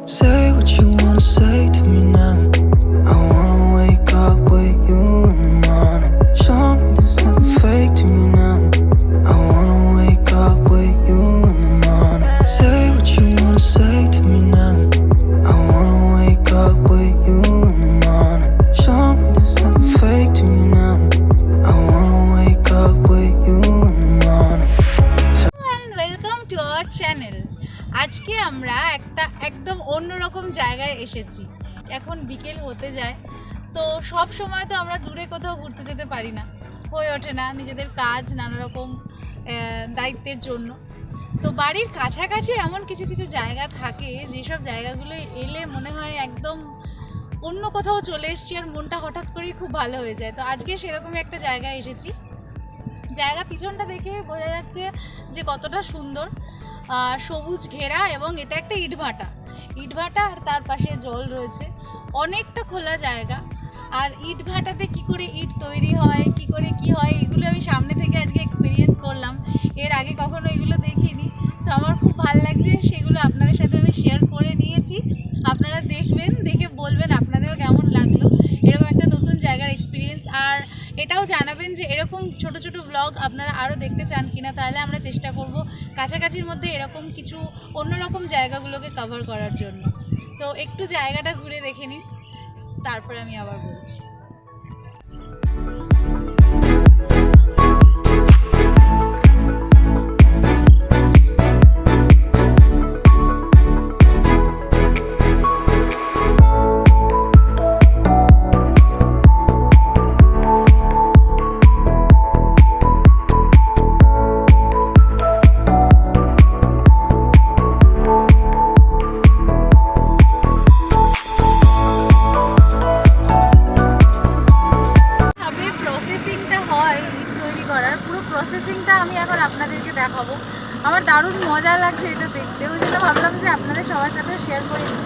Say what you wanna say to me now. I wanna wake up with you in the morning. Show me there's nothing fake to me now. I wanna wake up with you in the morning. Say what you wanna say to me now. I wanna wake up with you in the morning. Show me there's nothing fake to me now. I wanna wake up with you in the morning. And welcome to our channel. আজকে আমরা একটা একদম অন্যরকম জায়গায় এসেছি। এখন বিকেল হতে যায়, তো সব সময় তো আমরা দূরে কোথাও ঘুরতে যেতে পারি না, হয়ে ওঠে না নিজেদের কাজ নানা রকম দায়িত্বের জন্য। তো বাড়ির কাছাকাছি এমন কিছু কিছু জায়গা থাকে যেসব জায়গাগুলো এলে মনে হয় একদম অন্য কোথাও চলে এসেছি আর মনটা হঠাৎ করেই খুব ভালো হয়ে যায়। তো আজকে সেরকমই একটা জায়গায় এসেছি। জায়গা পিছনটা দেখে বোঝা যাচ্ছে যে কতটা সুন্দর, সবুজ ঘেরা, এবং এটা একটা ইটভাটা আর তার পাশে জল রয়েছে, অনেকটা খোলা জায়গা। আর ইটভাটাতে কি করে ইট তৈরি হয়, কি করে কি হয়, এগুলো আমি সামনে থেকে আজকে এক্সপিরিয়েন্স করলাম। এর আগে কখনো এগুলো দেখিনি, তো আমার খুব ভালো লাগছে। সেগুলো আপনাদের সাথে আমি শেয়ার করে নিয়েছি। আপনারা দেখবেন, দেখে বলবেন আপনাদেরও কেমন লাগলো এরকম একটা নতুন জায়গার এক্সপিরিয়েন্স। আর এটাও জানাবেন যে এরকম ছোট ছোট ব্লগ আপনারা আরও দেখতে চান কিনা, তাহলে আমরা চেষ্টা করব কাছাকাছির মধ্যে এরকম কিছু অন্যরকম জায়গাগুলোকে কভার করার জন্য। তো একটু জায়গাটা ঘুরে দেখে নিন, তারপরে আমি আবার বলছি। প্রসেসিংটা আমি এখন আপনাদেরকে দেখাবো। আমার দারুণ মজা লাগছে এটা দেখতে, ওই জন্য ভাবলাম যে আপনাদের সবার সাথে শেয়ার করে দিই।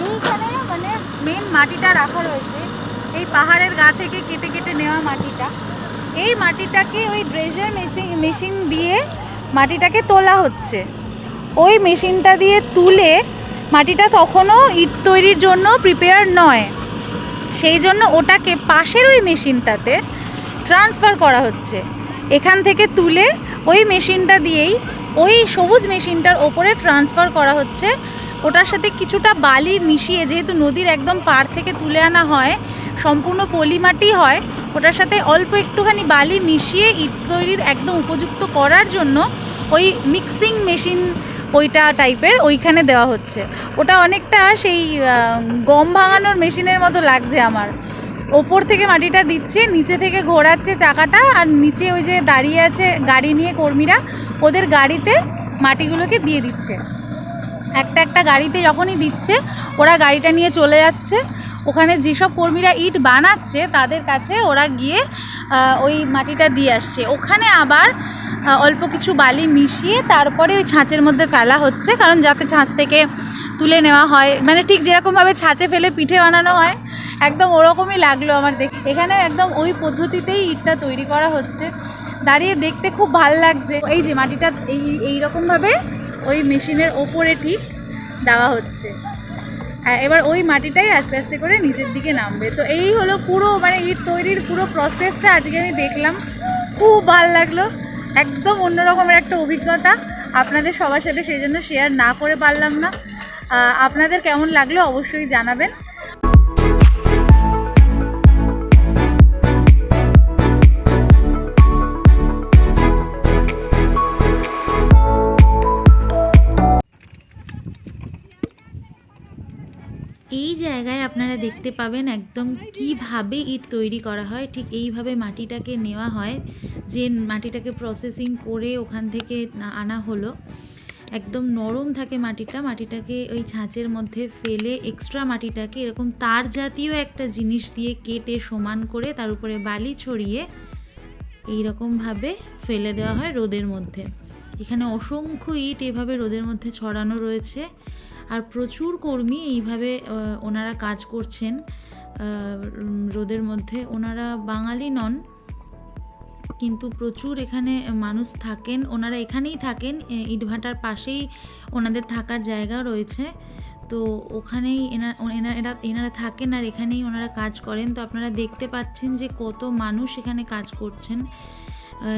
এইখানে মানে মেন মাটিটা রাখা রয়েছে, এই পাহাড়ের গা থেকে কেটে কেটে নেওয়া মাটিটা। এই মাটিটাকে ওই ড্রেজার মেশিন দিয়ে মাটিটাকে তোলা হচ্ছে। ওই মেশিনটা দিয়ে তুলে মাটিটা তখনও ইট তৈরির জন্য প্রিপেয়ার নয়, সেই জন্য ওটাকে পাশের ওই মেশিনটাতে ট্রান্সফার করা হচ্ছে। এখান থেকে তুলে ওই মেশিনটা দিয়েই ওই সবুজ মেশিনটার ওপরে ট্রান্সফার করা হচ্ছে। ওটার সাথে কিছুটা বালি মিশিয়ে, যেহেতু নদীর একদম পাড় থেকে তুলে আনা হয়, সম্পূর্ণ পলি মাটি হয়, ওটার সাথে অল্প একটুখানি বালি মিশিয়ে ইট তৈরির একদম উপযুক্ত করার জন্য ওই মিক্সিং মেশিন ওইটা টাইপের ওইখানে দেওয়া হচ্ছে। ওটা অনেকটা সেই গম ভাঙানোর মেশিনের মতো লাগছে আমার। ওপর থেকে মাটিটা দিচ্ছে, নিচে থেকে ঘোরাচ্ছে চাকাটা, আর নিচে ওই যে দাঁড়িয়ে আছে গাড়ি নিয়ে কর্মীরা, ওদের গাড়িতে মাটিগুলোকে দিয়ে দিচ্ছে। একটা একটা গাড়িতে যখনই দিচ্ছে ওরা গাড়িটা নিয়ে চলে যাচ্ছে, ওখানে যেসব কর্মীরা ইট বানাচ্ছে তাদের কাছে ওরা গিয়ে ওই মাটিটা দিয়ে আসছে। ওখানে আবার অল্প কিছু বালি মিশিয়ে তারপরে ওই ছাঁচের মধ্যে ফেলা হচ্ছে, কারণ যাতে ছাঁচ থেকে তুলে নেওয়া হয়, মানে ঠিক যেরকমভাবে ছাঁচে ফেলে পিঠে বানানো হয় একদম ওরকমই লাগলো আমার দেখে। এখানে একদম ওই পদ্ধতিতেই ইটটা তৈরি করা হচ্ছে। দাঁড়িয়ে দেখতে খুব ভালো লাগছে। এই যে মাটিটা এইরকমভাবে ওই মেশিনের ওপরে ঠিক দেওয়া হচ্ছে, এবার ওই মাটিটাই আস্তে আস্তে করে নিচের দিকে নামবে। তো এই হলো পুরো মানে ইট তৈরির পুরো প্রসেসটা আজকে আমি দেখলাম, খুব ভালো লাগলো। একদম অন্যরকমের একটা অভিজ্ঞতা, আপনাদের সবার সাথে সেই জন্য শেয়ার না করে পারলাম না। আপনাদের কেমন লাগলো অবশ্যই জানাবেন। এই জায়গায় আপনারা দেখতে পাবেন একদম কিভাবে ইট তৈরি করা হয়। ঠিক এইভাবে মাটিটাকে নেওয়া হয়, যে মাটিটাকে প্রসেসিং করে ওখান থেকে আনা হলো। একদম নরম থাকে মাটিটাকে ওই ছাঁচের মধ্যে ফেলে এক্সট্রা মাটিটাকে এরকম তার জাতীয় একটা জিনিস দিয়ে কেটে সমান করে তার উপরে বালি ছড়িয়ে এইরকমভাবে ফেলে দেওয়া হয় রোদের মধ্যে। এখানে অসংখ্য ইট এভাবে রোদের মধ্যে ছড়ানো রয়েছে, আর প্রচুর কর্মী এইভাবে ওনারা কাজ করছেন রোদের মধ্যে। ওনারা বাঙালি নন, কিন্তু প্রচুর এখানে মানুষ থাকেন, ওনারা এখানেই থাকেন, ইটভাটার পাশেই ওনাদের থাকার জায়গা রয়েছে। তো ওখানেই এনারা থাকেন আর এখানেই ওনারা কাজ করেন। তো আপনারা দেখতে পাচ্ছেন যে কত মানুষ এখানে কাজ করছেন।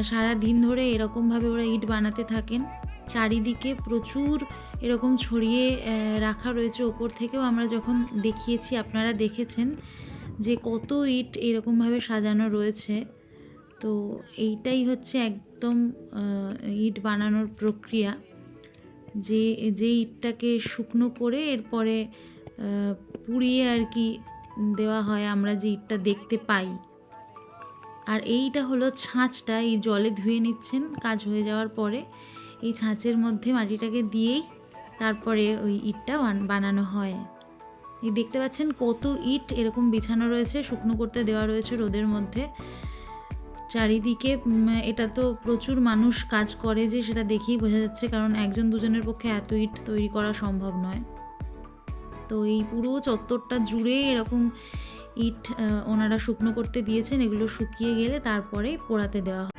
সারা দিন ধরে এরকমভাবে ওরা ইট বানাতে থাকেন। চারিদিকে প্রচুর এরকম ছড়িয়ে রাখা রয়েছে। ওপর থেকেও আমরা যখন দেখিয়েছি আপনারা দেখেছেন যে কত ইট এরকমভাবে সাজানো রয়েছে। তো এইটাই হচ্ছে একদম ইট বানানোর প্রক্রিয়া, যে ইটটাকে শুকনো করে এরপরে পুড়িয়ে আর কি দেওয়া হয়, আমরা যে ইটটা দেখতে পাই। আর এইটা হলো ছাঁচটা, এই জলে ধুয়ে নিচ্ছেন কাজ হয়ে যাওয়ার পরে। এই ছাঁচের মধ্যে মাটিটাকে দিয়েই তারপরে ওই ইটটা বানানো হয়। এই দেখতে পাচ্ছেন কত ইট এরকম বিছানো রয়েছে, শুকনো করতে দেওয়া রয়েছে রোদের মধ্যে। চারিদিকে এটা তো প্রচুর মানুষ কাজ করে যে সেটা দেখেই বোঝা যাচ্ছে, কারণ একজন দুজনের পক্ষে এত ইট তৈরি করা সম্ভব নয়। তো এই পুরো চত্বরটা জুড়ে এরকম ইট ওনারা শুকনো করতে দিয়েছেন। এগুলো শুকিয়ে গেলে তারপরে পোড়াতে দেওয়া হয়।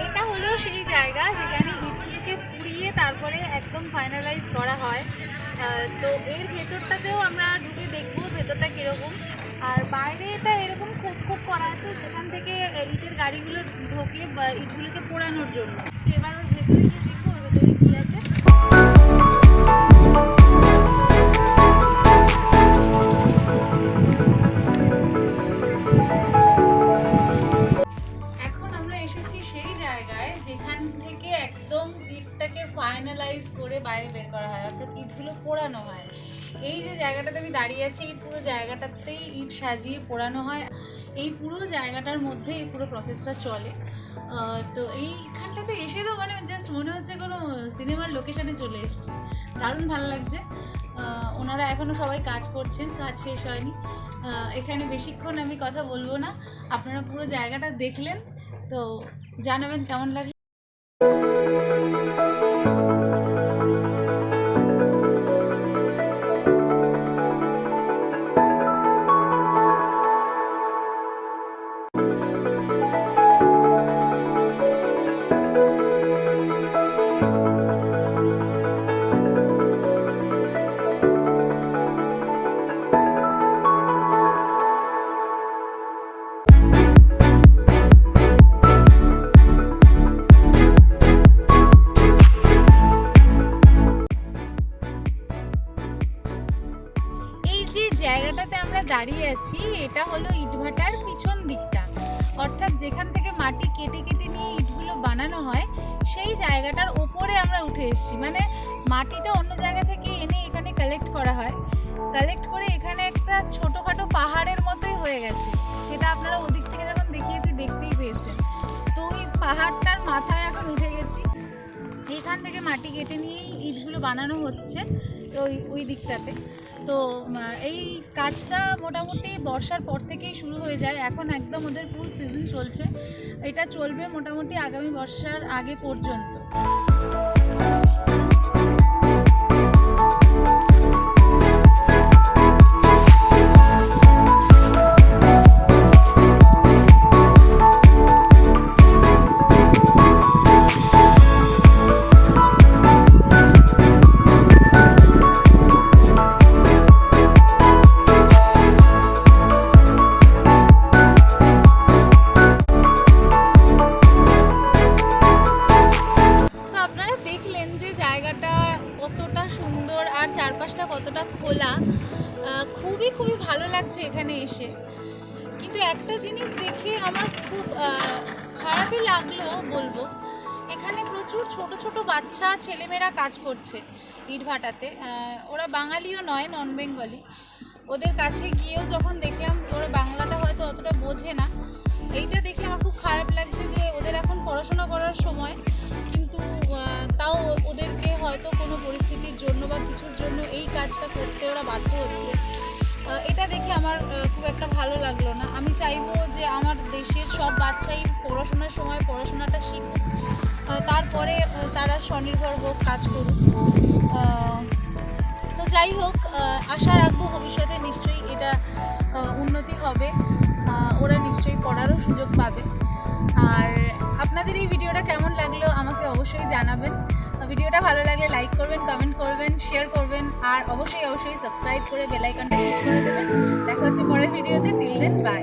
এটা হলো সেই জায়গা যেখানে ইটগুলোকে পুড়িয়ে তারপরে একদম ফাইনালাইজ করা হয়। তো এর ভেতরটাতেও আমরা ঢুকে দেখবো ভেতরটা কীরকম। আর বাইরে এটা এরকম খোপ করা আছে যেখান থেকে ইটের গাড়িগুলো ঢোকে ইটগুলোকে পোড়ানোর জন্য। তো এবার ওর ভেতরে গিয়ে দেখবো ওর ভেতরে কী আছে। ফাইনালাইজ করে বাইরে বের করা হয়, অর্থাৎ ইটগুলো পোড়ানো হয়। এই যে জায়গাটাতে আমি দাঁড়িয়ে আছি এই পুরো জায়গাটাতেই ইট সাজিয়ে পোড়ানো হয়। এই পুরো জায়গাটার মধ্যে এই পুরো প্রসেসটা চলে। তো এইখানটাতে এসে তো মানে জাস্ট মনে হচ্ছে কোনো সিনেমার লোকেশনে চলে এসেছি। দারুণ ভালো লাগছে। ওনারা এখনও সবাই কাজ করছেন, কাজ শেষ হয়নি। এখানে বেশিক্ষণ আমি কথা বলবো না, আপনারা পুরো জায়গাটা দেখলেন তো জানাবেন কেমন লাগে। জায়গাটাতে আমরা দাঁড়িয়ে আছি এটা হলো ইটভাটার পিছন দিকটা, অর্থাৎ যেখান থেকে মাটি কেটে কেটে নিয়ে ইটগুলো বানানো হয় সেই জায়গাটার ওপরে আমরা উঠে এসেছি। মানে মাটিটা অন্য জায়গা থেকে এনে এখানে কালেক্ট করা হয়, কালেক্ট করে এখানে একটা ছোটোখাটো পাহাড়ের মতোই হয়ে গেছে। সেটা আপনারা ওদিক থেকে যখন দেখিয়েছি দেখতেই পেয়েছেন। তো ওই পাহাড়টার মাথায় এখন উঠে গেছি, এখান থেকে মাটি কেটে নিয়েই ইটগুলো বানানো হচ্ছে তো ওই দিকটাতে। তো এই কাজটা মোটামুটি বর্ষার পর থেকেই শুরু হয়ে যায়। এখন একদম ওদের ফুল সিজন চলছে, এটা চলবে মোটামুটি আগামী বর্ষার আগে পর্যন্ত। কতটা সুন্দর আর চারপাশটা কতটা খোলা, খুবই ভালো লাগছে এখানে এসে। কিন্তু একটা জিনিস দেখে আমার খুব খারাপই লাগলো বলবো, এখানে প্রচুর ছোট ছোট বাচ্চা ছেলেমেয়েরা কাজ করছে ইটভাটাতে। ওরা বাঙালিও নয়, নন বেঙ্গলি। ওদের কাছে গিয়েও যখন দেখলাম ওরা বাংলাটা হয়তো অতটা বোঝে না, এইটা দেখে আমার খুব খারাপ লাগছে যে ওদের এখন পড়াশোনা করার সময়, কিন্তু তাও ওদেরকে হয়তো কোনো পরিস্থিতির জন্য বা কিছুর জন্য এই কাজটা করতে ওরা বাধ্য হচ্ছে। এটা দেখে আমার খুব একটা ভালো লাগলো না। আমি চাইবো যে আমার দেশের সব বাচ্চাই পড়াশোনার সময় পড়াশোনাটা শিখুক, তারপরে তারা স্বনির্ভর হোক, কাজ করুক। তো যাই হোক, আশা রাখবো ভবিষ্যতে নিশ্চয়ই এটা উন্নতি হবে, ওরা নিশ্চয়ই পড়ারও সুযোগ পাবে। আর আপনাদের এই ভিডিওটা কেমন লাগলো আমাকে অবশ্যই জানাবেন। ভিডিওটা ভালো লাগলে লাইক করবেন, কমেন্ট করবেন, শেয়ার করবেন, আর অবশ্যই সাবস্ক্রাইব করে বেল আইকনটা ক্লিক করে দেবেন। দেখা হচ্ছে পরের ভিডিওতে। Till then, by.